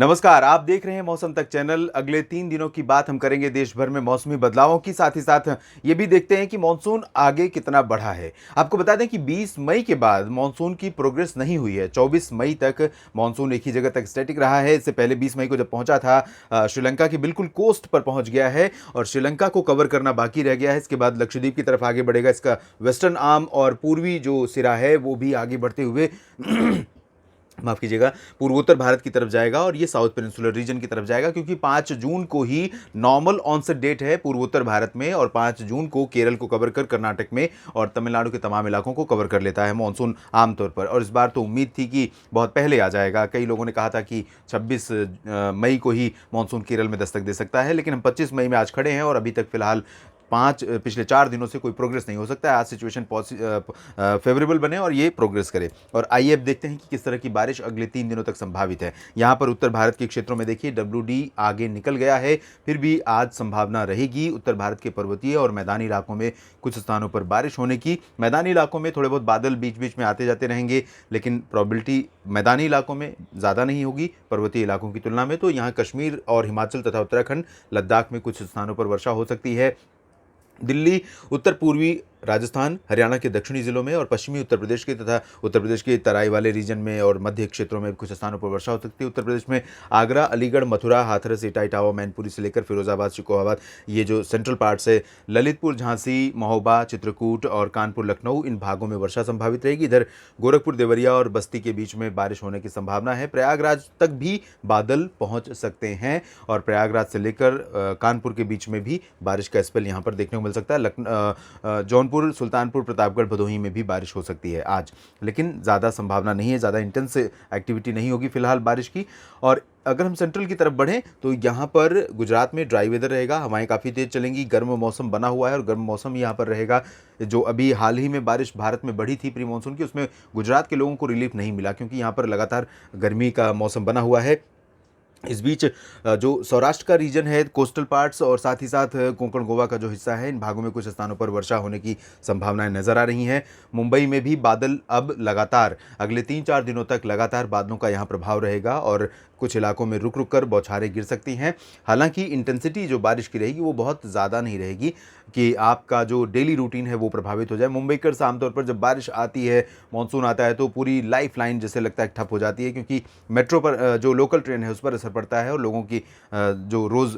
नमस्कार, आप देख रहे हैं मौसम तक चैनल। अगले 3 दिनों की बात हम करेंगे देश भर में मौसमी बदलावों की, साथ ही साथ ये भी देखते हैं कि मानसून आगे कितना बढ़ा है। आपको बता दें कि 20 मई के बाद मानसून की प्रोग्रेस नहीं हुई है। 24 मई तक मानसून एक ही जगह तक स्टैटिक रहा है। इससे पहले 20 मई को जब पहुंचा था, श्रीलंका की बिल्कुल कोस्ट पर पहुंच गया है और श्रीलंका को कवर करना बाकी रह गया है। इसके बाद लक्षद्वीप की तरफ आगे बढ़ेगा। इसका वेस्टर्न आर्म और पूर्वी जो सिरा है वो भी आगे बढ़ते हुए माफ कीजिएगा, पूर्वोत्तर भारत की तरफ जाएगा और ये साउथ पेनिनसुलर रीजन की तरफ जाएगा, क्योंकि 5 जून को ही नॉर्मल ऑनसेट डेट है पूर्वोत्तर भारत में और 5 जून को केरल को कवर कर कर्नाटक में और तमिलनाडु के तमाम इलाकों को कवर कर लेता है मानसून आमतौर पर। और इस बार तो उम्मीद थी कि बहुत पहले आ जाएगा। कई लोगों ने कहा था कि 26 मई को ही मानसून केरल में दस्तक दे सकता है, लेकिन हम 25 मई में आज खड़े हैं और अभी तक फिलहाल पिछले 4 दिनों से कोई प्रोग्रेस नहीं हो सकता है। आज सिचुएशन फेवरेबल बने और ये प्रोग्रेस करे। और आइए अब देखते हैं कि किस तरह की बारिश अगले 3 दिनों तक संभावित है। यहाँ पर उत्तर भारत के क्षेत्रों में देखिए WD आगे निकल गया है, फिर भी आज संभावना रहेगी उत्तर भारत के पर्वतीय और मैदानी इलाकों में कुछ स्थानों पर बारिश होने की। मैदानी इलाकों में थोड़े बहुत बादल बीच बीच में आते जाते रहेंगे, लेकिन प्रॉबिलिटी मैदानी इलाकों में ज़्यादा नहीं होगी पर्वतीय इलाकों की तुलना में। तो यहाँ कश्मीर और हिमाचल तथा उत्तराखंड, लद्दाख में कुछ स्थानों पर वर्षा हो सकती है। दिल्ली, उत्तर पूर्वी राजस्थान, हरियाणा के दक्षिणी जिलों में और पश्चिमी उत्तर प्रदेश के तथा उत्तर प्रदेश के तराई वाले रीजन में और मध्य क्षेत्रों में कुछ स्थानों पर वर्षा हो सकती है। उत्तर प्रदेश में आगरा, अलीगढ़, मथुरा, हाथरस, इटावा, इटावा, मैनपुरी से लेकर फिरोजाबाद, शिकोहाबाद, ये जो सेंट्रल पार्ट्स है, ललितपुर, झांसी, महोबा, चित्रकूट और कानपुर, लखनऊ, इन भागों में वर्षा संभावित रहेगी। इधर गोरखपुर, देवरिया और बस्ती के बीच में बारिश होने की संभावना है। प्रयागराज तक भी बादल पहुंच सकते हैं और प्रयागराज से लेकर कानपुर के बीच में भी बारिश का स्पेल यहाँ पर देखने को मिल सकता है। जौनपुर, सुल्तानपुर, प्रतापगढ़, भदोही में भी बारिश हो सकती है आज, लेकिन ज़्यादा संभावना नहीं है, ज़्यादा इंटेंस एक्टिविटी नहीं होगी फिलहाल बारिश की। और अगर हम सेंट्रल की तरफ बढ़ें तो यहाँ पर गुजरात में ड्राई वेदर रहेगा, हवाएं काफ़ी तेज़ चलेंगी, गर्म मौसम बना हुआ है और गर्म मौसम यहाँ पर रहेगा। जो अभी हाल ही में बारिश भारत में बढ़ी थी प्री मानसून की, उसमें गुजरात के लोगों को रिलीफ नहीं मिला, क्योंकि यहाँ पर लगातार गर्मी का मौसम बना हुआ है। इस बीच जो सौराष्ट्र का रीजन है, कोस्टल पार्ट्स और साथ ही साथ कोंकण गोवा का जो हिस्सा है, इन भागों में कुछ स्थानों पर वर्षा होने की संभावनाएं नजर आ रही हैं। मुंबई में भी बादल अब लगातार अगले 3-4 दिनों तक लगातार बादलों का यहाँ प्रभाव रहेगा और कुछ इलाकों में रुक रुक कर बौछारें गिर सकती हैं। हालांकि इंटेंसिटी जो बारिश की रहेगी वो बहुत ज़्यादा नहीं रहेगी कि आपका जो डेली रूटीन है वो प्रभावित हो जाए। मुंबईकर्स आमतौर पर जब बारिश आती है, मानसून आता है, तो पूरी लाइफ लाइन जैसे लगता है ठप हो जाती है, क्योंकि मेट्रो पर जो लोकल ट्रेन है उस पर असर पड़ता है और लोगों की जो रोज़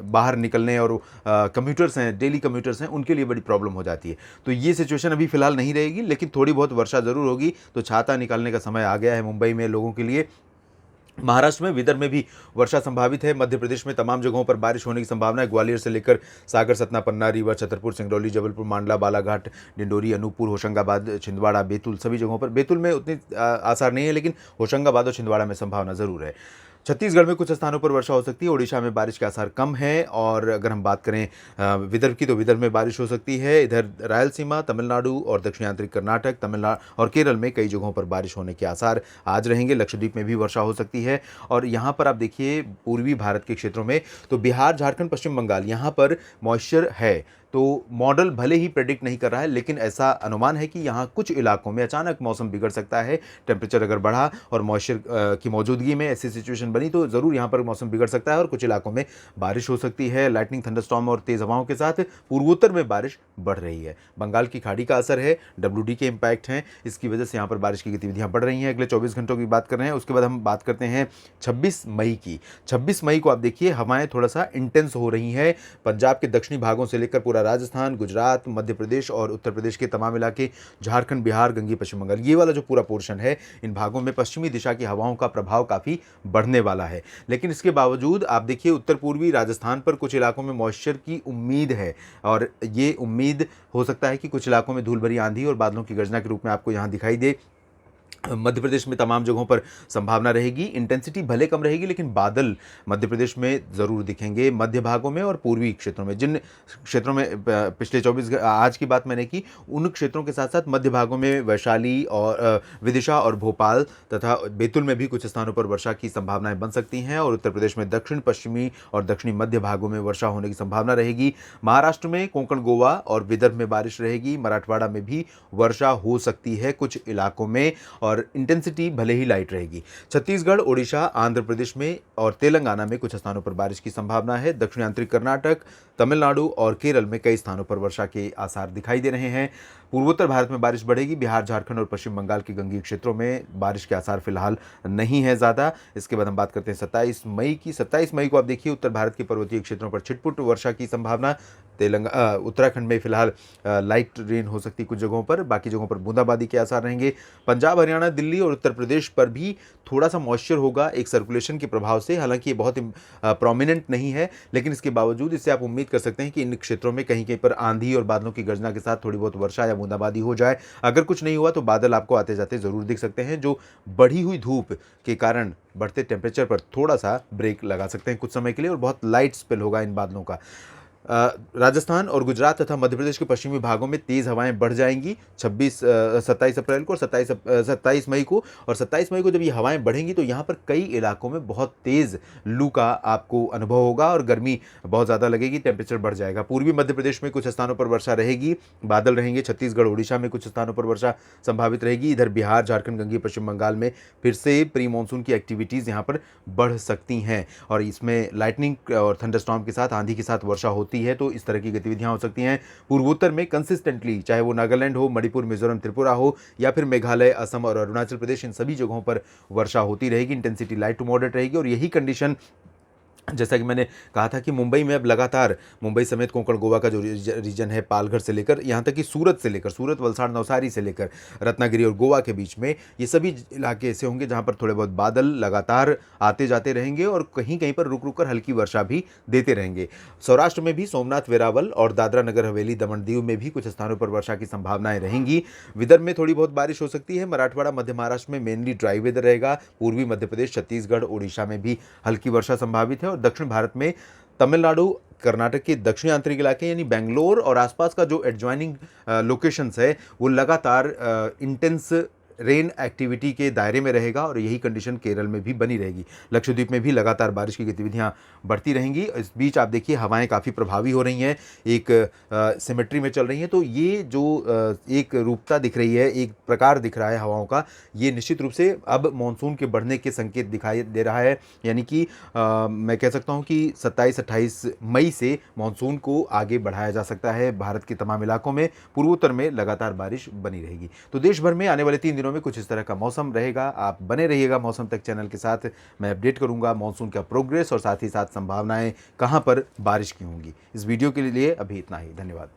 बाहर निकलने और कम्यूटर्स हैं, डेली कम्यूटर्स हैं, उनके लिए बड़ी प्रॉब्लम हो जाती है। तो ये सिचुएशन अभी फ़िलहाल नहीं रहेगी, लेकिन थोड़ी बहुत वर्षा ज़रूर होगी। तो छाता निकालने का समय आ गया है मुंबई में लोगों के लिए। महाराष्ट्र में, विदर्भ में भी वर्षा संभावित है। मध्य प्रदेश में तमाम जगहों पर बारिश होने की संभावना है। ग्वालियर से लेकर सागर, सतना, पन्ना, रीवा, छतरपुर, सिंगरौली, जबलपुर, मांडला, बालाघाट, डिंडोरी, अनूपपुर, होशंगाबाद, छिंदवाड़ा, बैतूल, सभी जगहों पर। बैतूल में उतनी आसार नहीं है, लेकिन होशंगाबाद और छिंदवाड़ा में संभावना ज़रूर है। छत्तीसगढ़ में कुछ स्थानों पर वर्षा हो सकती है। ओडिशा में बारिश के आसार कम है। और अगर हम बात करें विदर्भ की, तो विदर्भ में बारिश हो सकती है। इधर रायलसीमा, तमिलनाडु और दक्षिणांतरिक कर्नाटक, तमिलनाडु और केरल में कई जगहों पर बारिश होने के आसार आज रहेंगे। लक्षद्वीप में भी वर्षा हो सकती है। और यहाँ पर आप देखिए पूर्वी भारत के क्षेत्रों में, तो बिहार, झारखंड, पश्चिम बंगाल, यहाँ पर मॉइस्चर है। तो मॉडल भले ही प्रेडिक्ट नहीं कर रहा है, लेकिन ऐसा अनुमान है कि यहाँ कुछ इलाकों में अचानक मौसम बिगड़ सकता है। टेम्परेचर अगर बढ़ा और मॉइस्चर की मौजूदगी में ऐसी सिचुएशन बनी तो ज़रूर यहाँ पर मौसम बिगड़ सकता है और कुछ इलाकों में बारिश हो सकती है। लाइटनिंग, थंडरस्टॉर्म और तेज़ हवाओं के साथ पूर्वोत्तर में बारिश बढ़ रही है। बंगाल की खाड़ी का असर है, WD के इम्पैक्ट हैं, इसकी वजह से यहाँ पर बारिश की गतिविधियाँ बढ़ रही हैं। अगले 24 घंटों की बात कर रहे हैं। उसके बाद हम बात करते हैं 26 मई की। 26 मई को आप देखिए हवाएं थोड़ा सा इंटेंस हो रही हैं। पंजाब के दक्षिणी भागों से लेकर पूरा राजस्थान, गुजरात, मध्य प्रदेश और उत्तर प्रदेश के तमाम इलाके, झारखंड, बिहार, गंगे पश्चिम बंगाल, ये वाला जो पूरा पोर्शन है, इन भागों में पश्चिमी दिशा की हवाओं का प्रभाव काफ़ी बढ़ने वाला है। लेकिन इसके बावजूद आप देखिए उत्तर पूर्वी राजस्थान पर कुछ इलाकों में मॉइस्चर की उम्मीद है और ये उम्मीद हो सकता है कि कुछ इलाकों में धूल भरी आंधी और बादलों की गर्जना के रूप में आपको यहाँ दिखाई दे। मध्य प्रदेश में तमाम जगहों पर संभावना रहेगी। इंटेंसिटी भले कम रहेगी, लेकिन बादल मध्य प्रदेश में ज़रूर दिखेंगे, मध्य भागों में और पूर्वी क्षेत्रों में। जिन क्षेत्रों में पिछले 24 आज की बात मैंने की, उन क्षेत्रों के साथ साथ मध्य भागों में वैशाली और विदिशा और भोपाल तथा बैतूल में भी कुछ स्थानों पर वर्षा की संभावनाएं बन सकती हैं। और उत्तर प्रदेश में दक्षिण पश्चिमी और दक्षिणी मध्य भागों में वर्षा होने की संभावना रहेगी। महाराष्ट्र में कोंकण, गोवा और विदर्भ में बारिश रहेगी। मराठवाड़ा में भी वर्षा हो सकती है कुछ इलाकों में। और इंटेंसिटी भले ही लाइट रहेगी। छत्तीसगढ़, ओडिशा, आंध्र प्रदेश में और तेलंगाना में कुछ स्थानों पर बारिश की संभावना है। दक्षिणांतरी कर्नाटक, तमिलनाडु और केरल में कई स्थानों पर वर्षा के आसार दिखाई दे रहे हैं। पूर्वोत्तर भारत में बारिश बढ़ेगी। बिहार, झारखंड और पश्चिम बंगाल के गंगीय क्षेत्रों में बारिश के आसार फिलहाल नहीं है ज़्यादा। इसके बाद हम बात करते हैं 27 मई की। 27 मई को आप देखिए उत्तर भारत के पर्वतीय क्षेत्रों पर छिटपुट वर्षा की संभावना। उत्तराखंड में फिलहाल लाइट रेन हो सकती है कुछ जगहों पर, बाकी जगहों पर बूंदाबांदी के आसार रहेंगे। पंजाब, हरियाणा, दिल्ली और उत्तर प्रदेश पर भी थोड़ा सा मॉइस्चर होगा एक सर्कुलेशन के प्रभाव से। हालांकि ये बहुत प्रोमिनेंट नहीं है, लेकिन इसके बावजूद इससे आप उम्मीद कर सकते हैं कि इन क्षेत्रों में कहीं कहीं पर आंधी और बादलों की गर्जना के साथ थोड़ी बहुत वर्षा या बूंदाबांदी हो जाए। अगर कुछ नहीं हुआ तो बादल आपको आते जाते जरूर दिख सकते हैं, जो बढ़ी हुई धूप के कारण बढ़ते टेम्परेचर पर थोड़ा सा ब्रेक लगा सकते हैं कुछ समय के लिए, और बहुत लाइट स्पेल होगा इन बादलों का। राजस्थान और गुजरात तथा मध्य प्रदेश के पश्चिमी भागों में तेज़ हवाएं बढ़ जाएंगी 27 अप्रैल को और 27 मई को। और 27 मई को जब ये हवाएं बढ़ेंगी तो यहाँ पर कई इलाकों में बहुत तेज़ लू का आपको अनुभव होगा और गर्मी बहुत ज़्यादा लगेगी, टेम्परेचर बढ़ जाएगा। पूर्वी मध्य प्रदेश में कुछ स्थानों पर वर्षा रहेगी, बादल रहेंगे। छत्तीसगढ़, उड़ीसा में कुछ स्थानों पर वर्षा संभावित रहेगी। इधर बिहार, झारखंड, गंगीय पश्चिम बंगाल में फिर से प्री मानसून की एक्टिविटीज़ यहाँ पर बढ़ सकती हैं और इसमें लाइटनिंग और थंडरस्टॉर्म के साथ, आंधी के साथ वर्षा होती है, तो इस तरह की गतिविधियां हो सकती हैं। पूर्वोत्तर में कंसिस्टेंटली, चाहे वो नागालैंड हो, मणिपुर, मिजोरम, त्रिपुरा हो या फिर मेघालय, असम और अरुणाचल प्रदेश, इन सभी जगहों पर वर्षा होती रहेगी। इंटेंसिटी लाइट टू मॉडरेट रहेगी और यही कंडीशन, जैसा कि मैंने कहा था कि मुंबई में अब लगातार, मुंबई समेत कोंकण गोवा का जो रीजन है, पालघर से लेकर यहाँ तक कि सूरत, वलसाड़, नवसारी से लेकर रत्नागिरी और गोवा के बीच में ये सभी इलाके ऐसे होंगे जहाँ पर थोड़े बहुत बादल लगातार आते जाते रहेंगे और कहीं कहीं पर रुक रुक कर हल्की वर्षा भी देते रहेंगे। सौराष्ट्र में भी सोमनाथ, वेरावल और दादरा नगर हवेली, दमन दीव में भी कुछ स्थानों पर वर्षा की संभावनाएं रहेंगी। विदर्भ में थोड़ी बहुत बारिश हो सकती है। मराठवाड़ा, मध्य महाराष्ट्र में मेनली ड्राई वेदर रहेगा। पूर्वी मध्य प्रदेश, छत्तीसगढ़, ओडिशा में भी हल्की वर्षा संभावित है। दक्षिण भारत में तमिलनाडु, कर्नाटक के दक्षिणी आंतरिक इलाके यानी बेंगलोर और आसपास का जो एडजॉइनिंग लोकेशंस है वो लगातार इंटेंस रेन एक्टिविटी के दायरे में रहेगा और यही कंडीशन केरल में भी बनी रहेगी। लक्षद्वीप में भी लगातार बारिश की गतिविधियां बढ़ती रहेंगी। इस बीच आप देखिए हवाएं काफ़ी प्रभावी हो रही हैं, एक सिमेट्री में चल रही हैं, तो ये जो एक रूपता दिख रही है, एक प्रकार दिख रहा है हवाओं का, ये निश्चित रूप से अब मानसून के बढ़ने के संकेत दिखाई दे रहा है। यानी कि मैं कह सकता हूँ कि 27-28 मई से मानसून को आगे बढ़ाया जा सकता है। भारत के तमाम इलाकों में, पूर्वोत्तर में लगातार बारिश बनी रहेगी। तो देश भर में आने वाले 3 दिनों में कुछ इस तरह का मौसम रहेगा। आप बने रहिएगा मौसम तक चैनल के साथ। मैं अपडेट करूंगा मानसून का प्रोग्रेस और साथ ही साथ संभावनाएं कहां पर बारिश की होंगी। इस वीडियो के लिए अभी इतना ही। धन्यवाद।